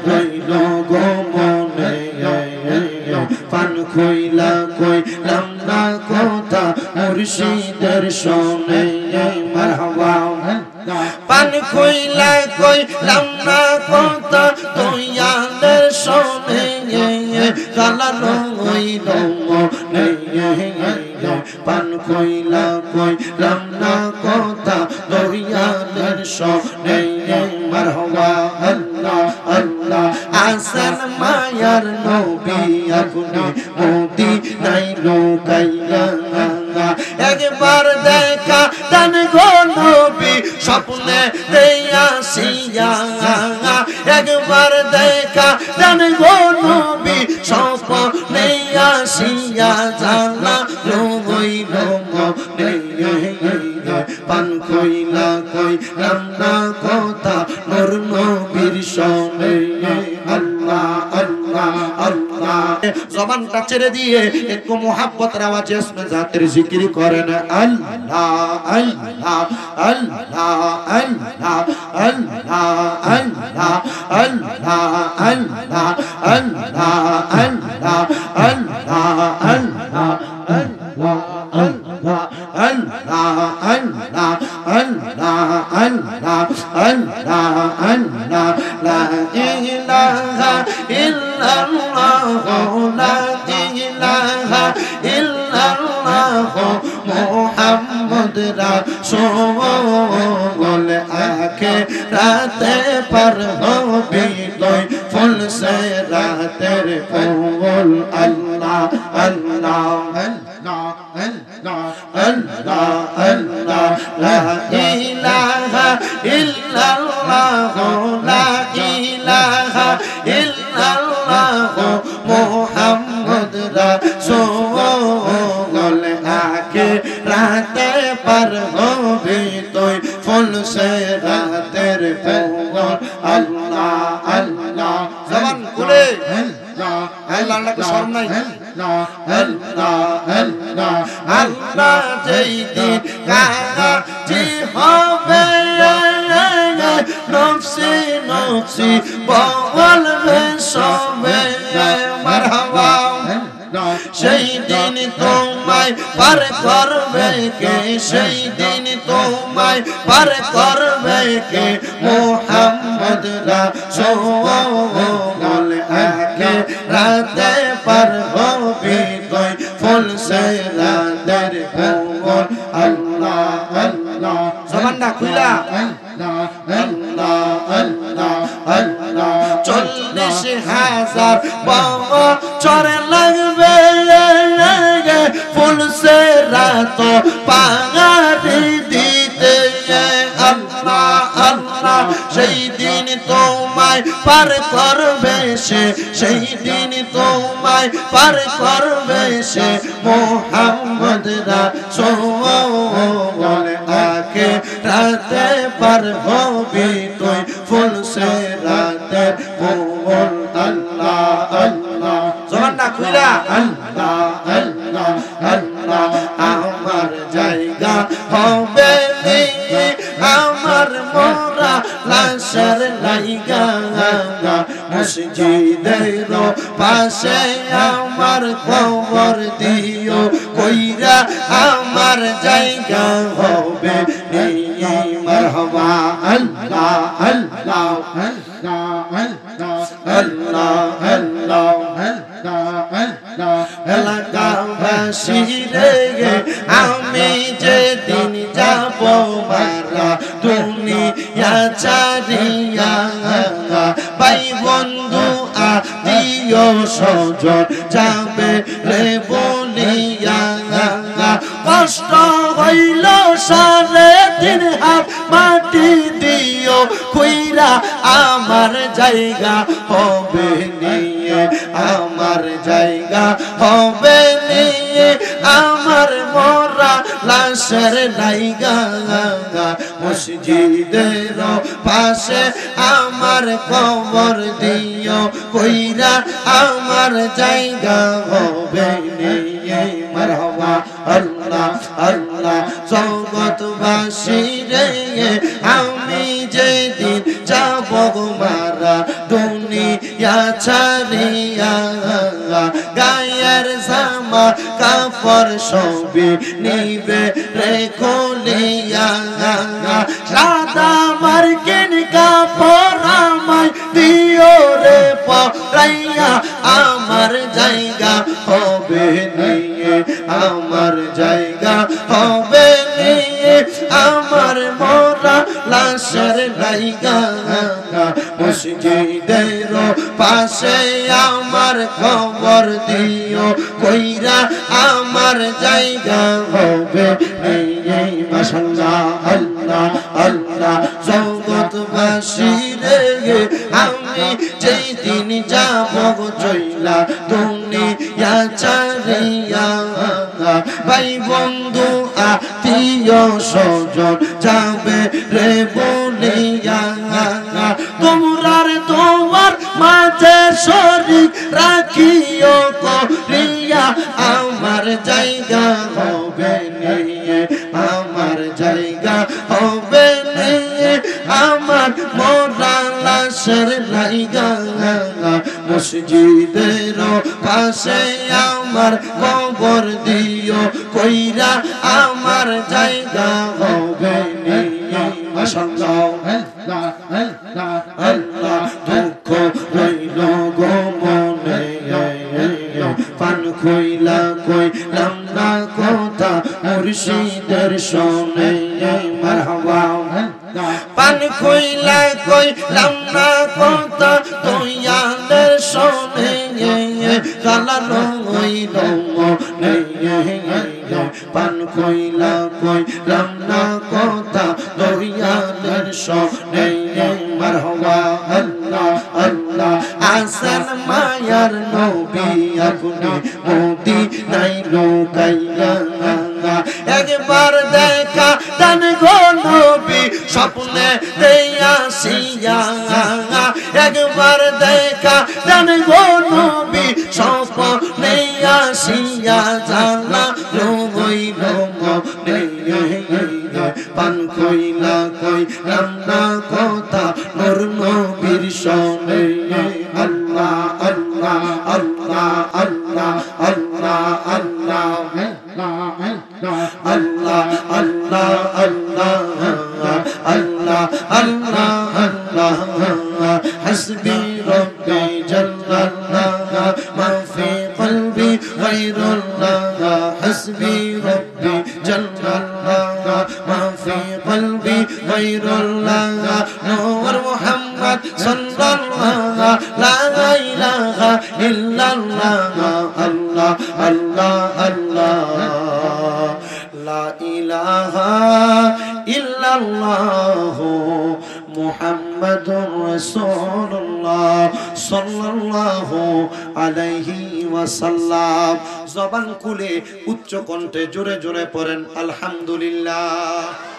রইল গো মনে পান খইলা কইলাম না কথা মুর্শিদের শোনে মারহাবা পান খইলা কইলাম না কথা দয়ালের শোনে গালানো হইল মনে পান খইলা কইলাম না কথা দয়ালের শোনে মারহাবা আল্লাহ আল্লাহ আসান মায়ার নবী আপনি মদিনায় লুকাইয়া একবার দেখা দেন গো নবী স্বপ্নে দেয়াসিয়া একবার দেখা দেন গো নবী স্বপ্নে আসিয়া জানা হইল মনে পান খইলা কইলাম না কথা নূর নবীর শোনে আল্লাহ আল্লাহ আল্লাহ জবানটা ছেড়ে দিয়ে একটু মোহাব্বতের আওয়াজে ইসমে জাতের জিকির করেন আল্লাহ আল্লাহ আল্লাহ আল্লাহ আল্লাহ আল্লাহ আল্লাহ আল্লাহ আল্লাহ আল্লাহ আল্লাহ আল্লাহ আল্লাহ Allah Allah Allah Allah Allah Allah Allah la ilaha illallah la ilaha illallah Muhammad Rasul akhirate par hobi loy ful se rater ful Allah Allah Allah Allah Allah la ilaha illallah la ilaha illallah Muhammad Rasul akhirate par hobi toy ful se rater ful Allah Allah zaman kule Allah Allah ke shorm nai Allah Allah Allah যেই দিন কাজী হবে নফসি নফসি বলবে সবে মারহাবা সেই দিন তোমায় পার করবে কে সেই দিন তোমায় পার করবে কে মুহাম্মদ রাসূল আখিরাতে পার হবে তুই ফুল সে রাতের ফুল আল্লাহ আল্লাহ জবানটা খুইলা আল্লাহ আল্লাহ আল্লাহ আল্লাহ 40,000 বছর লাগবে ফুল সে রাত পাগাড়ি দিতে আল্লাহ আল্লাহ সেই দিন তোমায় পার করবে সে সেই দিন তোমায় পার করবে সে মুহাম্মদ রাসূল আখিরাতে পার হবি তুই ফুল সে রাতের ফুল আল্লাহ আল্লাহ জবানটা খুইলা আল্লাহ আল্লাহ আল্লাহ আমার জায়গা হবে আমার মোরা লাশের লাইগা মসজিদের পাশে আমার কবর দিও কইরা আমার জায়গা হবে মারহাবা আল্লাহ আল্লাহ আল্লাহ আল্লাহ আল্লাহ এলাকাবাসী রে আমি যেদিন যাব মারা দুনিয়া ছাড়িয়া ভাই বন্ধু আত্মীয় স্বজন যাবে রে বলিয়া কষ্ট হইল সারে দিন হাত মাটি দিও কইরা আমার জায়গা হবে নিয়ে আমার জায়গা হবে নিয়ে আমার মোরা লাশের লাইগা মসজিদের পাশে আমার কবর দিও কইরা আমার জায়গা হবে নিয়ে মারহাবা আল্লাহ আল্লাহ জগৎবাসী রে আমি যেদিন যাব মারা দুনিয়া ছাড়িয়া গায়ের জামা কাপড় সবই নিবে রে খুলিয়া সাদা মার্কিন কাপড় আমায় দিও রে পরাইয়া আমার জায়গা হবে নিয়ে আমার জায়গা হবে নিয়ে আমার মরা লাশের জায়গা মসজিদের পাশে আমার খবর দিও কইরা আমার জায়গা হবে নিয়ে মাশাআল্লাহ আল্লাহ আল্লাহ জগৎবাসী রে আমি যেই দিন যাব চইলা দুনিয়া ছাড়িয়া ভাই বন্ধু আত্মীয় স্বজন যাবে রে বলিয়া তোমরার তোমার মাঝে শরীক রাখিও করিয়া আমার জায়গা হবে নিয়ে আমার জায়গা হবে নিয়ে আমার মরা লাশের জায়গা মসজিদের পাশে আমার কবর দিও কইরা আমার জায়গা হবে নিয়ে মাশাআল্লাহ আল্লাহ দুঃখ রইল গো মনে পান খইলা কইলাম না কথা মুর্শিদের শোনে মারহাবা পান খইলা কইলাম না কথা দয়ালের শোনে গালা রইল মনে পান খইলা কইলাম না কথা দয়ালের শোনে মারহাবা আল্লাহ আল্লাহ আসান মায়ার নবী আপনি মদিনায় লুকাইয়া একবার দেখা দেন গো নবী স্বপ্নে দেয়াসিয়া একবার দেখা দেন গো নবী স্বপ্নে আসিয়া জানা রইল মনে পান খইলা কইলাম না কথা নূর নবীর শোনে আল্লাহ আল্লাহ আল্লাহ আল্লাহ আল্লাহ আল্লাহ আল্লাহ আল্লাহ আল্লাহ আল্লাহ আল্লাহ হাসবি রব্বি জাল্লাল্লাহ মা ফি কলবি গায়রুল্লাহ হাসবি রব্বি জাল্লাল্লাহ মা ফি কলবি গায়রুল্লাহ নূর মুহাম্মদ সাল্লাল্লাহ লা ইলাহা ইল্লাল্লাহ আল্লাহ আল্লাহ আল্লাহ লা ইলাহা ইল্লাল্লাহ মুহাম্মাদুর রাসূলুল্লাহ সাল্লাল্লাহু আলাইহি ওয়াসাল্লাম জবান খুলে উচ্চ কণ্ঠে জোরে জোরে পড়েন আলহামদুলিল্লাহ।